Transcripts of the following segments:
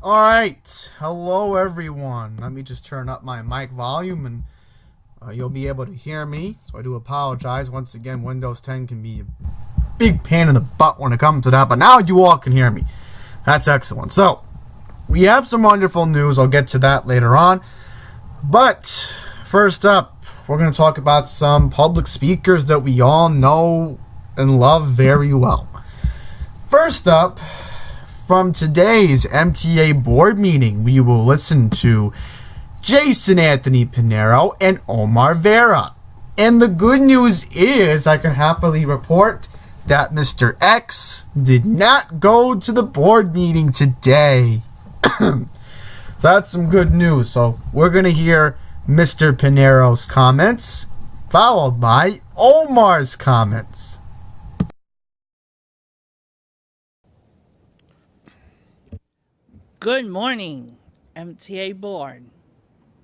All right. Hello, everyone. Let me just turn up my mic volume and you'll be able to hear me. So I do apologize. Once again, Windows 10 can be a big pain in the butt when it comes to that. But now you all can hear me. That's excellent. So we have some wonderful news. I'll get to that later on. But first up, we're going to talk about some public speakers that we all know and love very well. First up, from today's MTA board meeting, we will listen to Jason Anthony Pinero and Omar Vera. And the good news is I can happily report that Mr. X did not go to the board meeting today. So that's some good news. So we're going to hear Mr. Pinero's comments, followed by Omar's comments. Good morning, MTA board.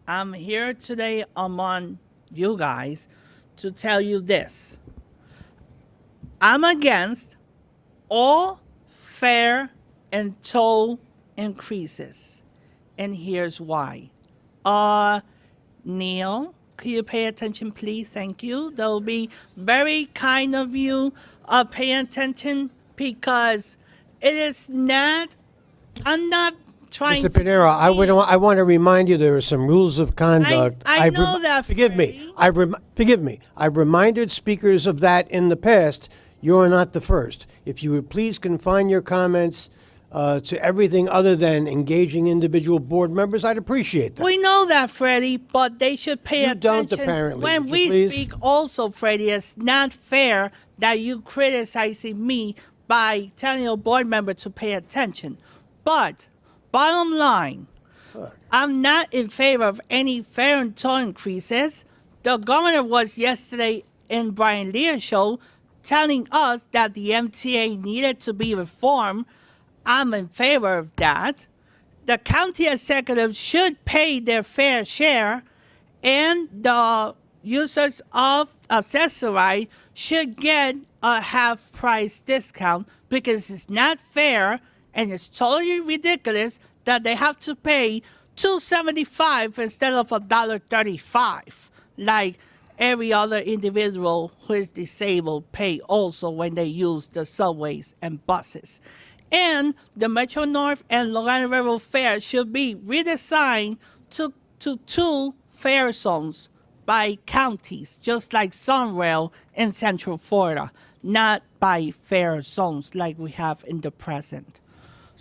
I'm here today among you guys to tell you this. I'm against all fare and toll increases. And here's why. Neil, could you pay attention, please? Thank you. That will be very kind of you. Pay attention because it is not, I'm not trying Mr. Pinero, I want to remind you there are some rules of conduct. I know that, Forgive me. Forgive me. I've reminded speakers of that in the past. You're not the first. If you would please confine your comments to everything other than engaging individual board members, I'd appreciate that. We know that, Freddie, but they should pay attention. You don't, apparently. When we speak also, Freddie, it's not fair that you criticizing me by telling your board member to pay attention. But bottom line, I'm not in favor of any fare and toll increases. The governor was yesterday in Brian Lear's show telling us that the MTA needed to be reformed. I'm in favor of that. The county executives should pay their fair share, and the users of Accessory should get a half-price discount because it's not fair and it's totally ridiculous that they have to pay $2.75 instead of $1.35, like every other individual who is disabled pay also when they use the subways and buses. And the Metro North and Long Island Railroad fare should be redesigned to two fare zones by counties, just like Sunrail in Central Florida, not by fare zones like we have in the present.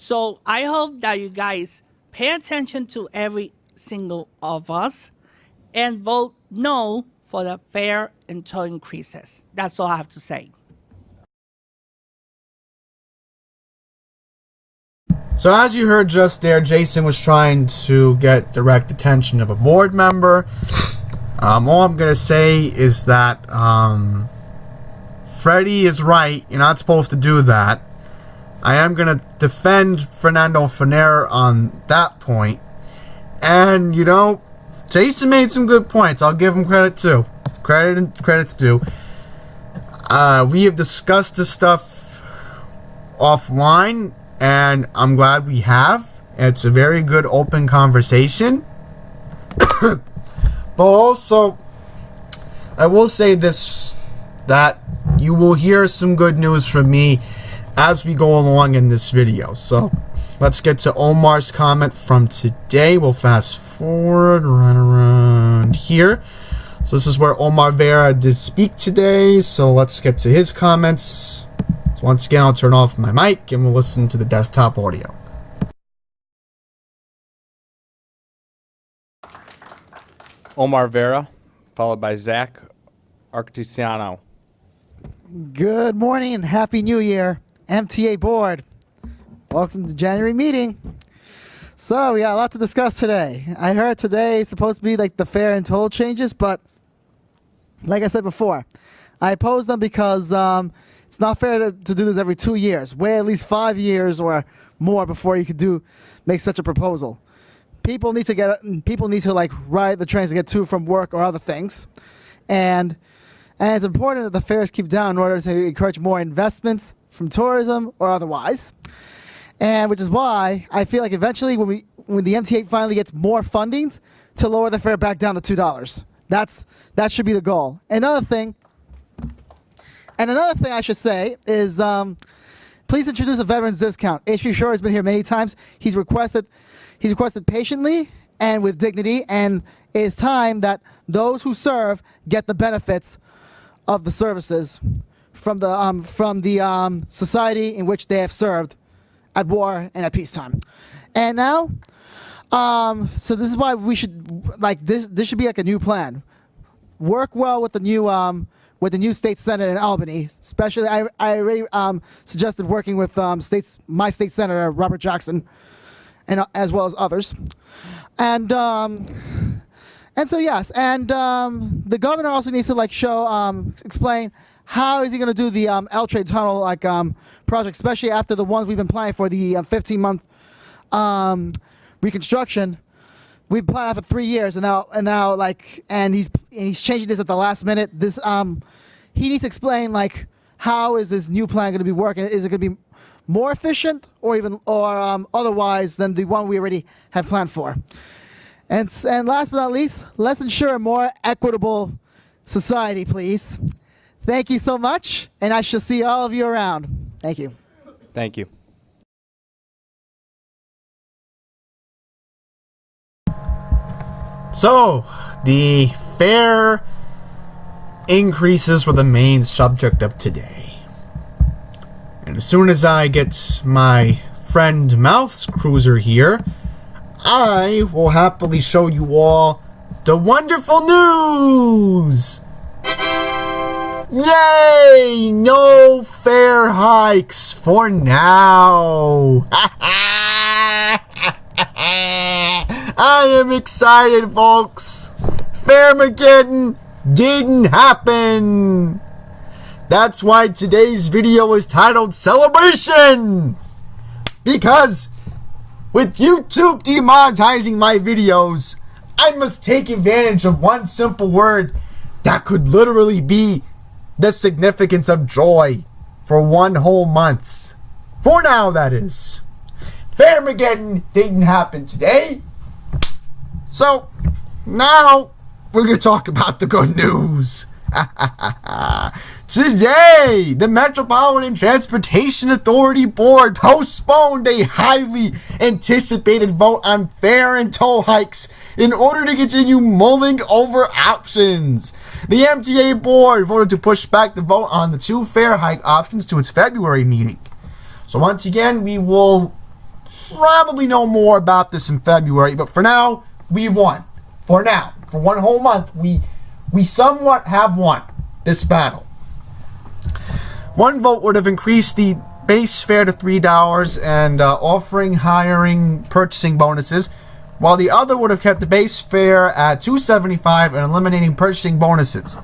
So I hope that you guys pay attention to every single of us and vote no for the fare and toll increases. That's all I have to say. So as you heard just there, Jason was trying to get direct attention of a board member. All I'm going to say is that Freddie is right. You're not supposed to do that. I am going to defend Fernando Ferner on that point. And, you know, Jason made some good points. I'll give him credit too. Credit's due. We have discussed this stuff offline, and I'm glad we have. It's a very good open conversation. But also, I will say this, that you will hear some good news from me as we go along in this video. So let's get to Omar's comment from today. We'll fast forward right around here. So this is where Omar Vera did speak today. So let's get to his comments. So once again, I'll turn off my mic and we'll listen to the desktop audio. Omar Vera, followed by Zach Arctisiano. Good morning and Happy New Year, MTA board. Welcome to the January meeting. So we got a lot to discuss today. I heard today is supposed to be like the fare and toll changes, but like I said before, I oppose them because it's not fair to do this every 2 years. Wait at least 5 years or more before you could make such a proposal. People need to like ride the trains to get to from work or other things, and it's important that the fares keep down in order to encourage more investments from tourism or otherwise. and which is why I feel like eventually when the MTA finally gets more fundings to lower the fare back down to $2. That should be the goal. Another thing I should say is please introduce a veterans discount. H.P. Shore has been here many times. He's requested patiently and with dignity, and it's time that those who serve get the benefits of the services from the society in which they have served at war and at peacetime. And now, so this is why we should this should be like a new plan. Work well with the new state senate in Albany. Especially, I already suggested working with my state senator Robert Jackson, and as well as others, and so yes, and the governor also needs to explain how is he going to do the L Trade Tunnel project, especially after the ones we've been planning for the 15-month reconstruction. We've planned for 3 years, and he's changing this at the last minute. This he needs to explain how is this new plan going to be working? Is it going to be more efficient or otherwise than the one we already had planned for? And last but not least, let's ensure a more equitable society, please. Thank you so much, and I shall see all of you around. Thank you. Thank you. So, the fare increases were the main subject of today. And as soon as I get my friend Mouth's Cruiser here, I will happily show you all the wonderful news! Yay! No fare hikes for now! I am excited, folks! Faremageddon didn't happen! That's why today's video is titled Celebration! Because with YouTube demonetizing my videos, I must take advantage of one simple word that could literally be the significance of joy for one whole month. For now, that is. Faremageddon didn't happen today. So, now we're going to talk about the good news. Today, the Metropolitan Transportation Authority Board postponed a highly anticipated vote on fare and toll hikes in order to continue mulling over options. The MTA Board voted to push back the vote on the 2 fare hike options to its February meeting. So once again, we will probably know more about this in February, but for now, we won. For now, for one whole month, we somewhat have won this battle. One vote would have increased the base fare to $3 and offering hiring purchasing bonuses, while the other would have kept the base fare at $2.75 and eliminating purchasing bonuses.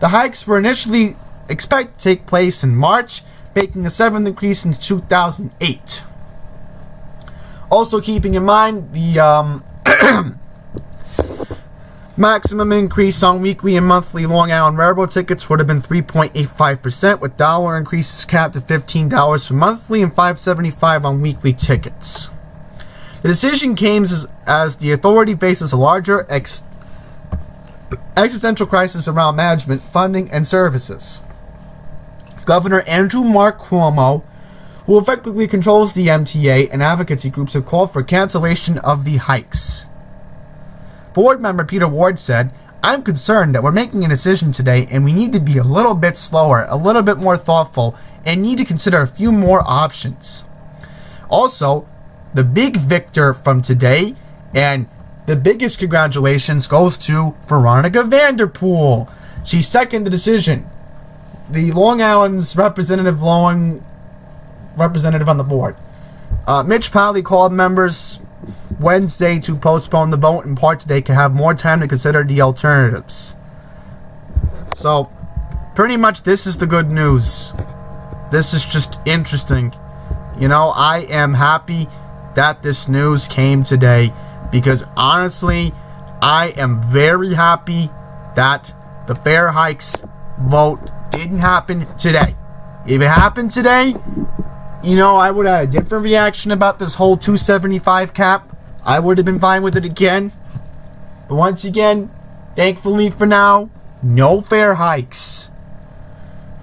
The hikes were initially expected to take place in March, making the 7th increase since 2008. Also keeping in mind the maximum increase on weekly and monthly Long Island Railroad tickets would have been 3.85%, with dollar increases capped at $15 for monthly and $5.75 on weekly tickets. The decision came as the authority faces a larger existential crisis around management, funding, and services. Governor Andrew Mark Cuomo, who effectively controls the MTA, and advocacy groups have called for cancellation of the hikes. Board member Peter Ward said, "I'm concerned that we're making a decision today and we need to be a little bit slower, a little bit more thoughtful, and need to consider a few more options." Also, the big victor from today, and the biggest congratulations, goes to Veronica Vanderpool. She seconded the decision. The Long Island's representative on the board. Mitch Pally called members Wednesday to postpone the vote, in part so they can have more time to consider the alternatives. So, pretty much this is the good news. This is just interesting. You know, I am happy that this news came today, because honestly, I am very happy that the fare hikes vote didn't happen today. If it happened today, you know, I would have a different reaction about this whole 275 cap. I would have been fine with it again. But once again, thankfully for now, no fare hikes.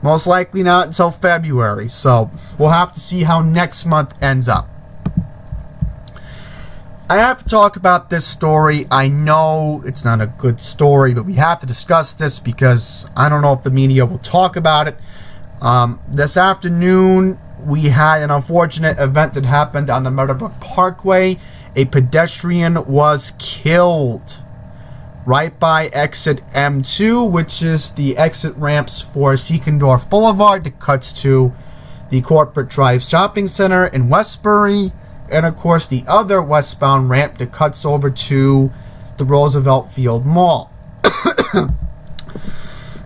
Most likely not until February. So we'll have to see how next month ends up. I have to talk about this story. I know it's not a good story, but we have to discuss this because I don't know if the media will talk about it. This afternoon, we had an unfortunate event that happened on the Meadowbrook Parkway. A pedestrian was killed right by exit M2, which is the exit ramps for Seekendorf Boulevard that cuts to the Corporate Drive Shopping Center in Westbury. And of course, the other westbound ramp that cuts over to the Roosevelt Field Mall.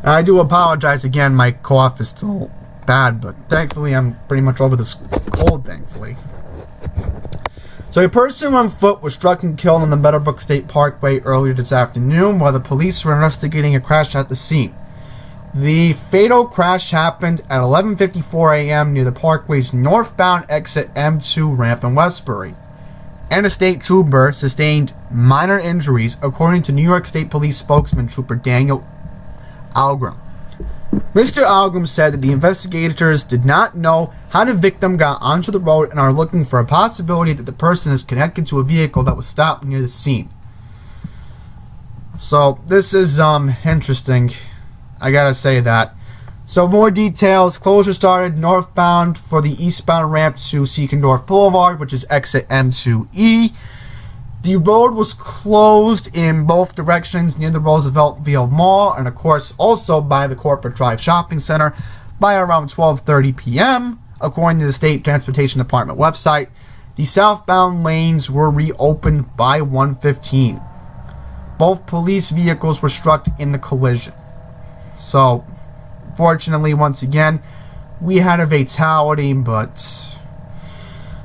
I do apologize again, my cough is still bad, but thankfully I'm pretty much over this cold, thankfully. So a person on foot was struck and killed on the Meadowbrook State Parkway earlier this afternoon while the police were investigating a crash at the scene. The fatal crash happened at 11:54 a.m. near the parkway's northbound exit M2 ramp in Westbury. And a state trooper sustained minor injuries, according to New York State Police spokesman Trooper Daniel Algram. Mr. Algram said that the investigators did not know how the victim got onto the road and are looking for a possibility that the person is connected to a vehicle that was stopped near the scene. So this is interesting. I gotta say that. So more details. Closure started northbound for the eastbound ramp to Seekendorf Boulevard, which is exit M2E. The road was closed in both directions near the Roosevelt Field Mall and, of course, also by the Corporate Drive Shopping Center by around 12:30 p.m., according to the State Transportation Department website. The southbound lanes were reopened by 1:15. Both police vehicles were struck in the collision. So, fortunately, once again, we had a fatality, but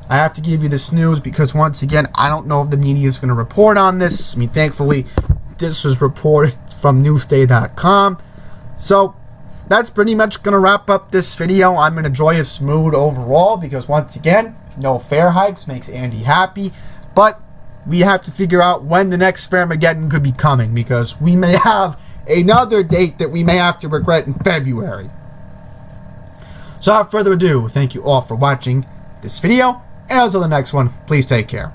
I have to give you this news because, once again, I don't know if the media is going to report on this. I mean, thankfully, this was reported from newsday.com. So, that's pretty much going to wrap up this video. I'm in a joyous mood overall because, once again, no fare hikes makes Andy happy. But we have to figure out when the next Faremageddon could be coming because we may have another date that we may have to regret in February. So without further ado, thank you all for watching this video, and until the next one, please take care.